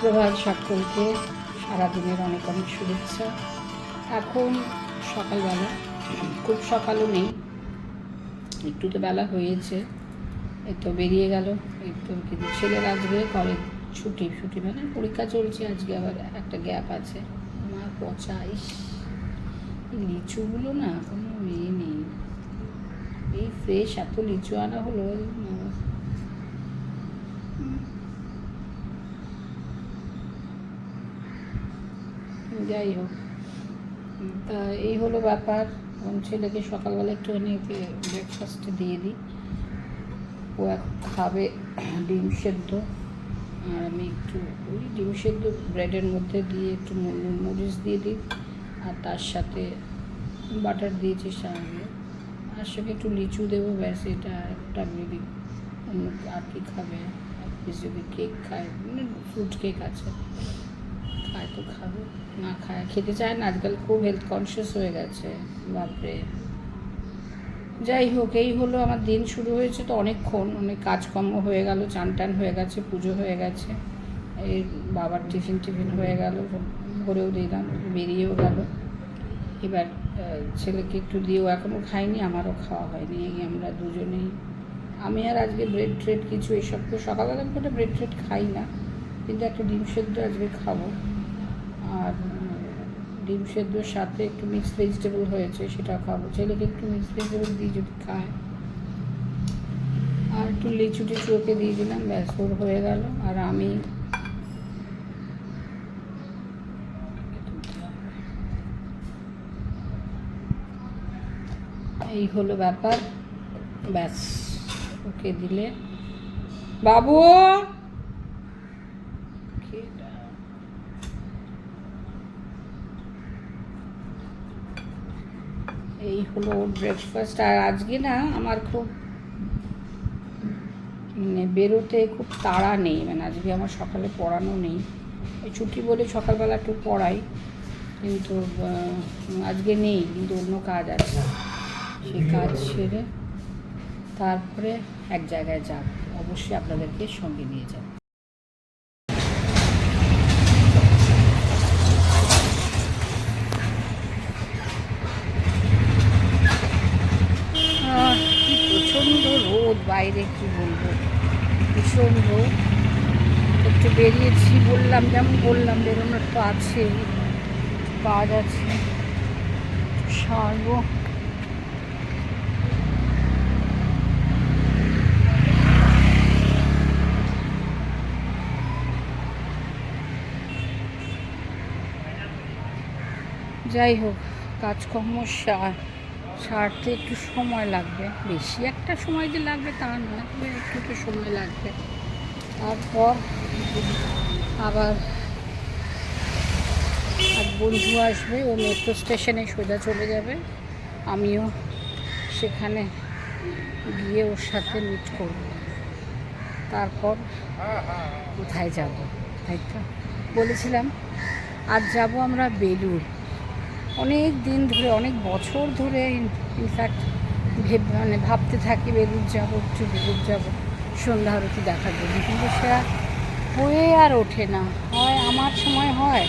সুপ্রভাত সকলকে, সারাদিনের অনেক অনেক শুভেচ্ছা। এখন সকালবেলা, খুব সকালও নেই, একটু তো বেলা হয়েছে। এই তো বেরিয়ে গেল, একটু কিন্তু ছেলের আজকে কলেজ ছুটি মানে পরীক্ষা চলছে, আজকে আবার একটা গ্যাপ আছে। আমার পচা এই লিচুগুলো না কোনো মেয়ে নেই, এই ফ্রেশ এত লিচু আনা হলো। যাই হোক, তা এই হলো ব্যাপার। এবং ছেলেকে সকালবেলা একটুখানি ব্রেকফাস্টে দিয়ে দিই, ও এখন খাবে ডিম সেদ্ধ, আর আমি একটু ওই ডিম সেদ্ধ ব্রেডের মধ্যে দিয়ে একটু মরিচ দিয়ে দিই, আর তার সাথে বাটার দিয়েছি সঙ্গে, আর সঙ্গে একটু লিচু দেবো, ব্যাস। এটা একটা যদি অন্য আর কি খাবে, যদি কেক খায়, মানে ফ্রুট কেক আছে, খায় তো খাবে, না খায় খেতে চায় না। আজকাল খুব হেলথ কনসিয়াস হয়ে গেছে, বাপরে। যাই হোক, এই হলো আমার দিন শুরু হয়েছে তো অনেকক্ষণ, অনেক কাজকর্ম হয়ে গেল, চান টান হয়ে গেছে, পুজো হয়ে গেছে, এই বাবার টিফিন হয়ে গেল, ভরেও দিলাম, বেরিয়েও গেল। এবার ছেলেকে একটু দিয়েও এখনও খাইনি, আমারও খাওয়া হয়নি, আমরা দুজনেই। আমি আর আজকে ব্রেড ট্রেড কিছু এইসব তো সকালবেলা আমি কোনো ব্রেড ট্রেড খাই না, কিন্তু একটা ডিম সেদ্ধ আজকে খাবো। আর ডিম সেদ্ধর সাথে একটু মিক্সড ভেজিটেবল হয়েছে, সেটা খাবো। ছেলেকে একটু মিক্সড ভেজিটেবল দিই যদি খায়, আর একটু লিচু টিচু ওকে দিয়ে দিলাম, ব্যাস ওর হয়ে গেল। আর আমি এই হলো ব্যাপার, ব্যাস ওকে দিলে। বাবু এই হলো ওর ব্রেকফাস্ট। আর আজকে না আমার খুব মানে বেরোতে খুব তাড়া নেই, মানে আজকে আমার সকালে পড়ানো নেই, এই ছুটি বলে সকালবেলা একটু পড়াই, কিন্তু আজকে নেই, কিন্তু অন্য কাজ আছে, সেই কাজ সেরে তারপরে এক জায়গায় যাব, অবশ্যই আপনাদেরকে সঙ্গে নিয়ে যাব। কি প্রচণ্ড রোদ বাইরে, কি বলবো, ভীষণ রোদ। একটু বেরিয়েছি, বললাম বেরোনোর তো আছে, কাজ আছে, সারবো। যাই হোক, কাজকর্ম সারতে একটু সময় লাগবে, বেশি একটা সময় যে লাগবে তা না, তবে একটু সময় লাগবে। তারপর আবার এক বন্ধু আসবে, ও মেট্রো স্টেশনে সোজা চলে যাবে, আমিও সেখানে গিয়ে ওর সাথে মিট করব। তারপর কোথায় যাব, তাই তো বলেছিলাম আজ যাব আমরা বেলুড়। অনেক দিন ধরে, অনেক বছর ধরে ইনফ্যাক্ট মানে ভাবতে থাকি বেলুড় যাবো, সন্ধ্যা আরতি দেখার জন্য, কিন্তু সেটা হয়ে আর ওঠে না। হয় আমার সময় হয়,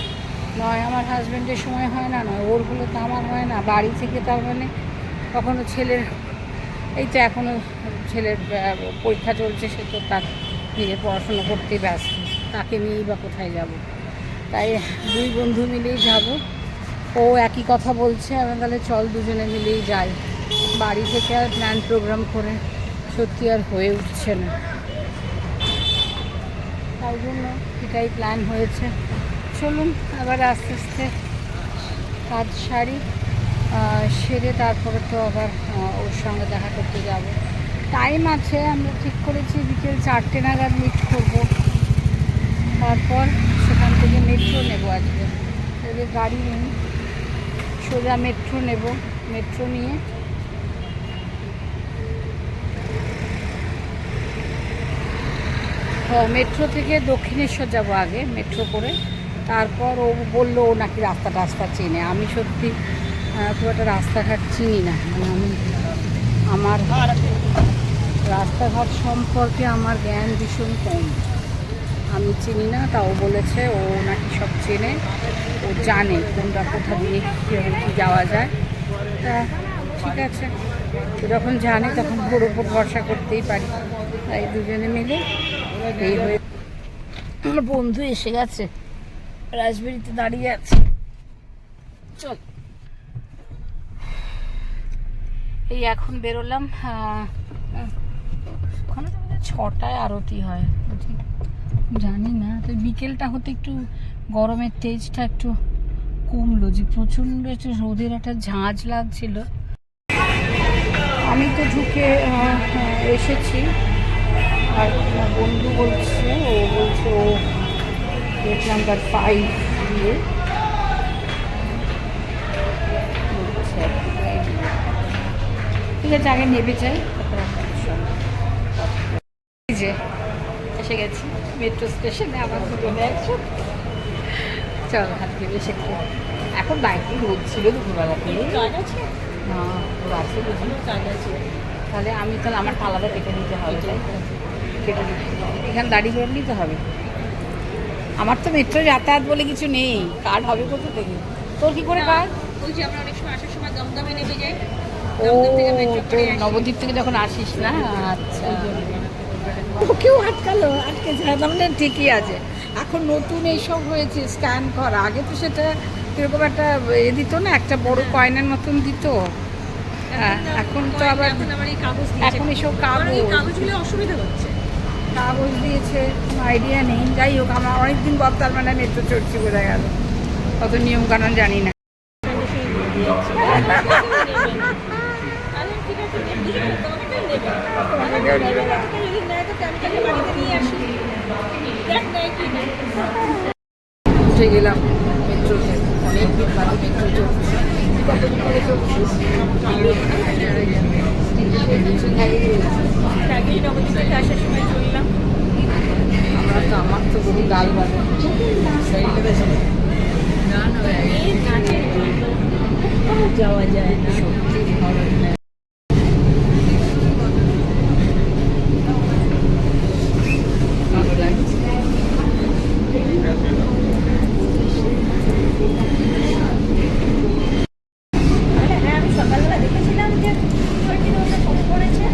নয় আমার হাজব্যান্ডের সময় হয় না, নয় ওর হলো তো আমার হয় না। বাড়ি থেকে তার মানে কখনো ছেলের, এই তো এখনও ছেলের পরীক্ষা চলছে, সে তো তার নিজে পড়াশুনো করতেই ব্যস্ত, তাকে নিয়েই বা কোথায় যাব। তাই দুই বন্ধু মিলেই যাব। ও একই কথা বলছে, আমি তাহলে চল দুজনে মিলেই যাই। বাড়ি থেকে আর প্ল্যান প্রোগ্রাম করে সত্যি আর হয়ে উঠছে না, তাই জন্য এটাই প্ল্যান হয়েছে। চলুন আবার আস্তে আস্তে কাজ সারি, সেরে তারপরে তো আবার ওর সঙ্গে দেখা করতে যাব। টাইম আছে, আমরা ঠিক করেছি বিকেল 4টে নাগাদ মিট করব। তারপর সেখান থেকে মেট্রো নেব, আজকে গাড়ি নেই, সোজা মেট্রো নেব। মেট্রো নিয়ে মেট্রো থেকে দক্ষিণেশ্বর যাব আগে, মেট্রো করে। তারপর ও বললো ও নাকি রাস্তা চেনে। আমি সত্যি খুব একটা রাস্তাঘাট চিনি না, মানে আমার রাস্তাঘাট সম্পর্কে আমার জ্ঞান ভীষণ কম। আমি চিনি না, তাও বলেছে ও নাকি সব চেনে, ও জানে কোনটা কোথা দিয়ে কীভাবে কী যাওয়া যায়। তা ঠিক আছে, তো যখন জানে তখন ওর ওপর ভরসা করতেই পারি। তাই দুজনে মিলে এই হয়ে আমার বন্ধু এসে গেছে, রাজবাড়িতে দাঁড়িয়ে আছে। চল, এই এখন বেরোলাম। ওখানে তো 6টায় আরতি হয়, জানি না। তো বিকেলটা হতে একটু গরমের তেজটা একটু কমলো, যে প্রচণ্ড একটু রোদের একটা ঝাঁঝ লাগছিল। আমি তো ঢুকে এসেছি, আর বন্ধু বলছে ও গেট নাম্বার 5 দিয়ে ঠিক আছে, আগে নেবে চাই। যে এসে গেছি মেট্রো স্টেশনে, আবার দুজনে একসাথে। চল হাত থেকে এসে এখন বাইকে রোদ ছিল দুপুরবেলাতে। না ওর আছে, বুঝলি কাজ আছে। তাহলে আমার আলাদা কেটে নিতে হবে, তাই কেটে নিতে হবে, এখানে দাঁড়িয়ে করে নিতে হবে। আমার তো মেট্রো যাতায়াত বলে কিছু নেই, কার্ড হবে কোথা থেকে? তোর কি করে কার্ড? ওই যে আমরা অনেক সময় আসার সময় দমদমে নেমে যাই। ও তোর নবদ্বীপ থেকে যখন আসিস না, আচ্ছা। ওকেও আটকে যায়, তাহলে ঠিকই আছে। এখন নতুন এইসব হয়েছে স্ক্যান করা, আগে তো সেটা এরকম একটা দিত না, একটা বড় কয়েনের মতন দিত। এখন তো আবার এখন এসব কাগজগুলো অসুবিধা হচ্ছে, কাগজ দিয়েছে, আইডিয়া নেই। যাই হোক, আমার অনেকদিন বর্তার মানে মেট্রো চড়ছি, বোঝা গেল। কত নিয়ম কানুন জানি না। উঠে গেলাম মেট্রোতে, অনেকদিন বাদে মেট্রো চলছে। কতদিন করে চলছিস? আসার সময় চললাম আমরা তো, আমার তো বহু গাল বাজে যাওয়া যায় না, সত্যি ভালো লাগে। হ্যাঁ আমি সকালবেলা দেখেছিলাম যে ফোন করেছে,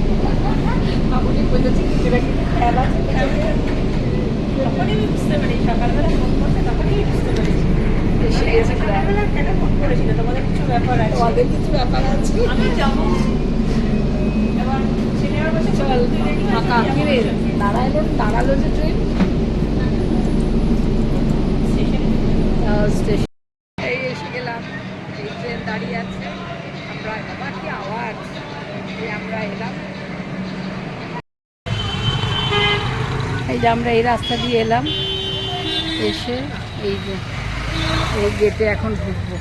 তখনই আমি বুঝতে পারি সকালবেলা ফোন করতে, তখনই বুঝতে পেরেছি সকালবেলা কেন ফোন করেছিল। তোমাদের কিছু ব্যাপার আছে, আমি যাবো। এবার ছেলেরা বলছে চল ফাঁকা কিরে, দাঁড়ালো যে ট্রেন স্টেশন। এই এসে গেলাম, এই ট্রেন দাঁড়িয়ে আছে। আমরা আবার কি আওয়াজ, আমরা এলাম। এই যে আমরা এই রাস্তা দিয়ে এলাম, এসে এই যে এই গেটে এখন ঢুকবো।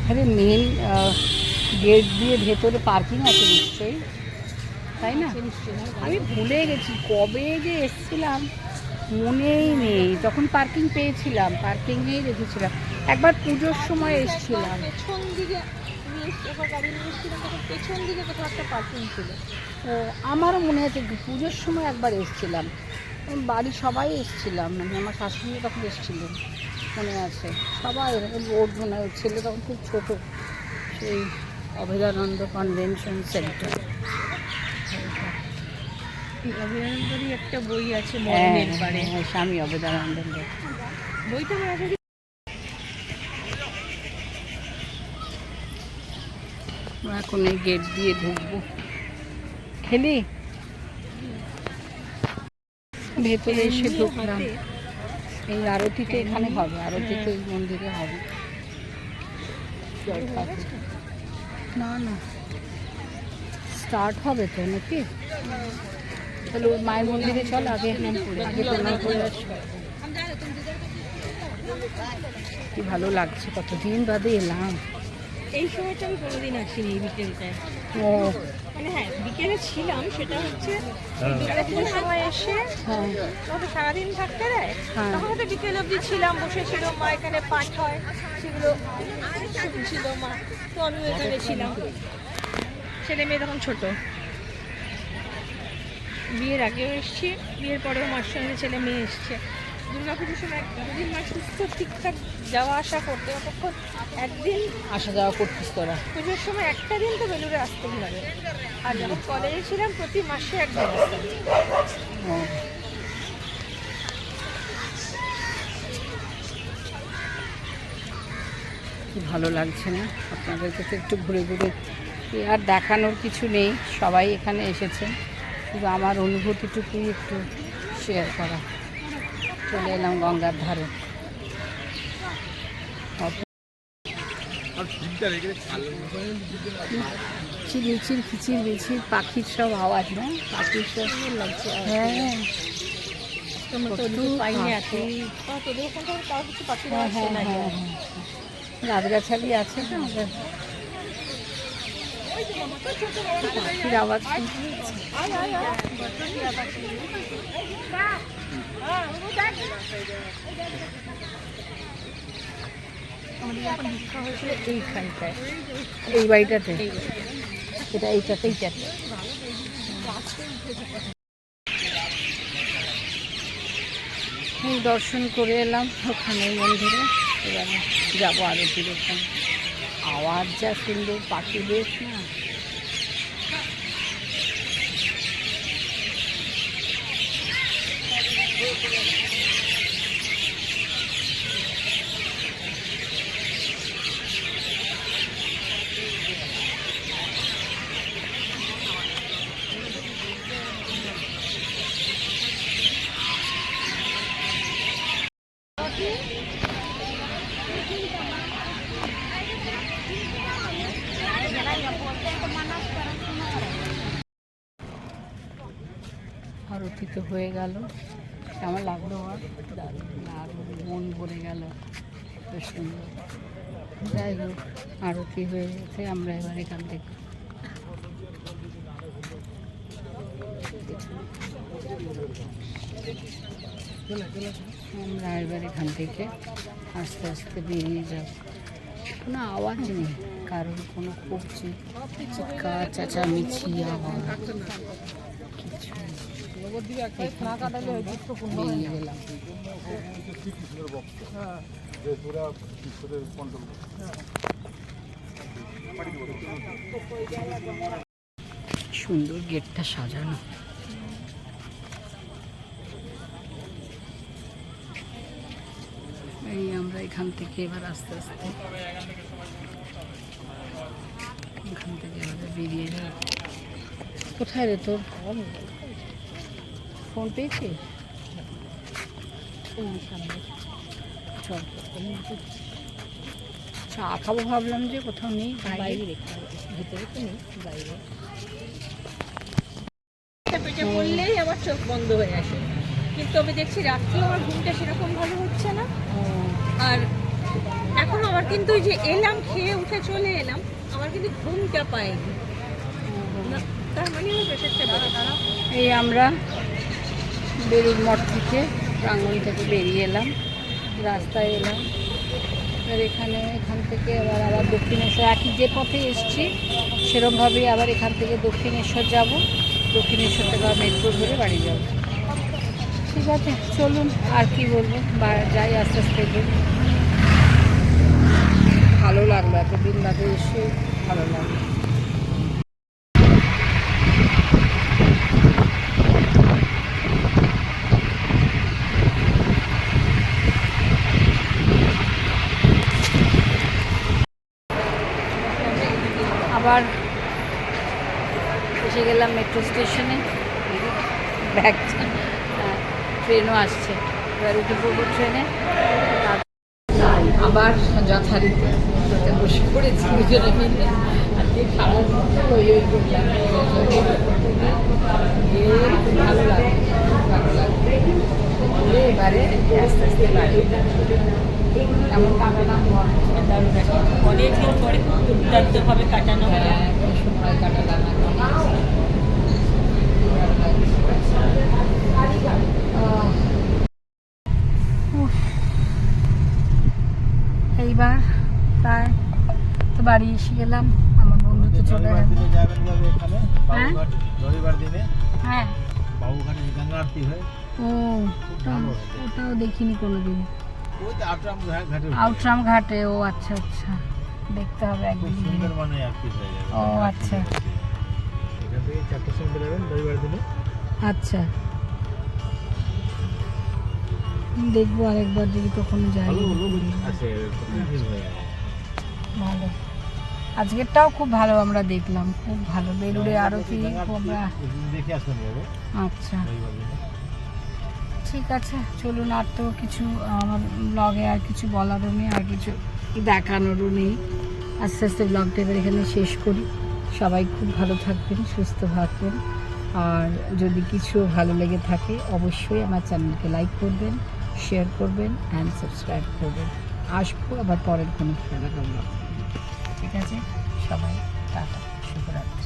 আরে মেন গেট দিয়ে ভেতরে পার্কিং আছে নিশ্চয়ই, তাই না? আমি ভুলে গেছি কবে যে এসেছিলাম, মনেই নেই। তখন পার্কিং পেয়েছিলাম, পার্কিংয়েই রেখেছিলাম। একবার পুজোর সময় এসেছিলাম, পেছন দিকে গাড়ি নিয়ে এসেছিলাম, তখন পেছন দিকে কোথাও একটা পার্কিং ছিল। ও আমারও মনে আছে, পুজোর সময় একবার এসেছিলাম, বাড়ি সবাই এসেছিলাম, মানে আমার শাশুড়ি তখন এসেছিলেন, মনে আছে। সবাই ওর মনে হয় ছেলে তখন খুব ছোটো, সেই অভেদানন্দ কনভেনশন সেন্টার। অভয়ানন্দেরই একটা বই আছে, স্বামী অভেদানন্দের বইটা এখন এই গেট দিয়ে ঢুকবো। খেলি ভেতরে এসে ঢুকলাম। এই আরতিতে এখানে হবে, আরতিতে এই মন্দিরে হবে। না না স্টার্ট হবে তো নাকি? তাহলে ওই মায়ের মন্দিরে চল, আগে প্রণাম করে আসি। কি ভালো লাগছে, কতদিন বাদে এলাম। এই সময়টা আমি কোনোদিন আসিনি, এই বিকেলটায়। ও মানে হ্যাঁ বিকেলে ছিলাম, সেটা হচ্ছে বিকেলে পুজোর সময় এসে তখন সারাদিন থাকতে দেয়, তখন হয়তো বিকেল অবধি ছিলাম, বসেছিল মা, এখানে পাঠ হয় সেগুলো শুনছিল মা, তো আমিও এখানে ছিলাম। ছেলে মেয়ে তখন ছোট, বিয়ের আগেও এসেছি, বিয়ের পরেও মার সঙ্গে ছেলে মেয়ে এসছে। দুর্গাপুজোর সময় দুদিন মাস সুস্থ ঠিকঠাক যাওয়া আসা করতে, অতক্ষণ একদিন আসা যাওয়া করতিস তোরা? পুজোর সময় একটা দিন তো বেলুড়ে আসতেই হবে। আর যখন কলেজে ছিলাম প্রতি মাসে একদিন আসতাম। ও, কি ভালো লাগছে না? আপনাদেরকে তো একটু ঘুরে ঘুরে আর দেখানোর কিছু নেই, সবাই এখানে এসেছে, শুধু আমার অনুভূতিটুকুই একটু শেয়ার করা। চলে এলাম গঙ্গার ধারে। কিচির কিচির মিচির পাখির সব আওয়াজ, না? পাখির সব লাগছে। হ্যাঁ, গাছগাছালি আছে তো আমাদের, পাখির আওয়াজ আমাদের যখন দীক্ষা হয়েছিল এইখানটায়, এই বাড়িটাতে, এটা এইটাতে। দর্শন করে এলাম ওখানে মন্দিরে, এবারে যাবো আরতির ওখানে। আওয়াজ যা সুন্দর পাখিদের, না? আরতি তো হয়ে গেল, কেমন লাগলো? আর দারুণ, আর মন ভরে গেল, বেশ সুন্দর। যাই হোক, আরতি হয়ে গেছে, আমরা এবার এখান থেকে আস্তে আস্তে বেরিয়ে যাব। কোনো আওয়াজ নেই, কারণ কোনো খুব চিৎকার চেঁচামেচি আওয়াজ কিছু বেরিয়ে গেলাম। সুন্দর গেটটা সাজানো। এই আমরা এখান থেকে এবার আস্তে আস্তে এখান থেকে এবার বেরিয়ে যাব। কোথায় রে তোর ফোন পেয়েছিস? চল, চা খাবো ভাবলাম যে কোথাও নেই, বাইরে রেখে, ভিতরে তো নেই, বাইরে। পেটে পড়লেই আমার চোখ বন্ধ হয়ে আসে, কিন্তু আমি দেখছি রাত্রেও আমার ঘুমটা সেরকম ভালো হচ্ছে না। আর এখন আমার কিন্তু ওই যে এলাম, খেয়ে উঠে চলে এলাম, আমার কিন্তু ঘুমটা পায়নি, তার মানে আমার প্রেশারটা বেড়ে। এই আমরা বেলুর মঠ থেকে, প্রাঙ্গণ থেকে বেরিয়ে এলাম, রাস্তায় এলাম, এবার এখান থেকে আবার দক্ষিণেশ্বর, একই যে পথে এসছি সেরকমভাবেই আবার এখান থেকে দক্ষিণেশ্বর যাব, দক্ষিণেশ্বর থেকে আবার মেট্রো ধরে বাড়ি যাব। ঠিক আছে, চলুন, আর কি বলবো, যাই আস্তে আস্তে। ভালো লাগলো, এতদিন বাদে এসে ভালো লাগলো। আবার এসে গেলাম মেট্রো স্টেশনে, ব্যাগ, ট্রেনও আসছে, এবার উঠে পড়বো ট্রেনে। আবার যথারীতি বসে পড়েছি দুজনে মিলে, আর যে খারাপ ওই করলাম, ভালো লাগে, ভালো লাগে। এবারে আস্তে আস্তে বাড়ি এমন কাটানো অনেকদিন পরে দুর্দান্তভাবে কাটানো, সময় কাটালাম। এইবার প্রায় তো বাড়ি এসে গেলাম, আমার বন্ধু তো চলে গেল। হ্যাঁ, গঙ্গা আরতি হয়। ও ভালো। ওটাও দেখিনি কোনোদিন। ওই তো আটরাম ঘাটে আউটরাম ঘাটে, ও আচ্ছা আচ্ছা, দেখতে হবে খুব একদিন গিয়ে। সুন্দর মানে আরতি হয়ে যাবে। ও আচ্ছা এখান থেকে 4টার সময় বেরোবেন রবিবার দিনে। আচ্ছা, দেখবো আরেকবার যদি কখনো যাই। ভালো লোক আছে, প্রতিদিন হয়ে যাবে। ভালো, আজকেরটাও খুব ভালো আমরা দেখলাম, খুব ভালো। বেলুড়ে আরতি আমরা, দেখে আসবেন বাবু আচ্ছা রবিবার দিনে। ঠিক আছে, চলুন। আর তো কিছু আমার ব্লগে আর কিছু বলারও নেই, আর কিছু দেখানোরও নেই। আস্তে আস্তে ব্লগটা এবার এখানে শেষ করি। সবাই খুব ভালো থাকবেন, সুস্থ থাকবেন। আর যদি কিছু ভালো লেগে থাকে অবশ্যই আমার চ্যানেলকে লাইক করবেন, শেয়ার করবেন অ্যান্ড সাবস্ক্রাইব করবেন। আসবো আবার পরের কোনো ব্লগ। ঠিক আছে, সবাই টাটা, শুভরাত্রি।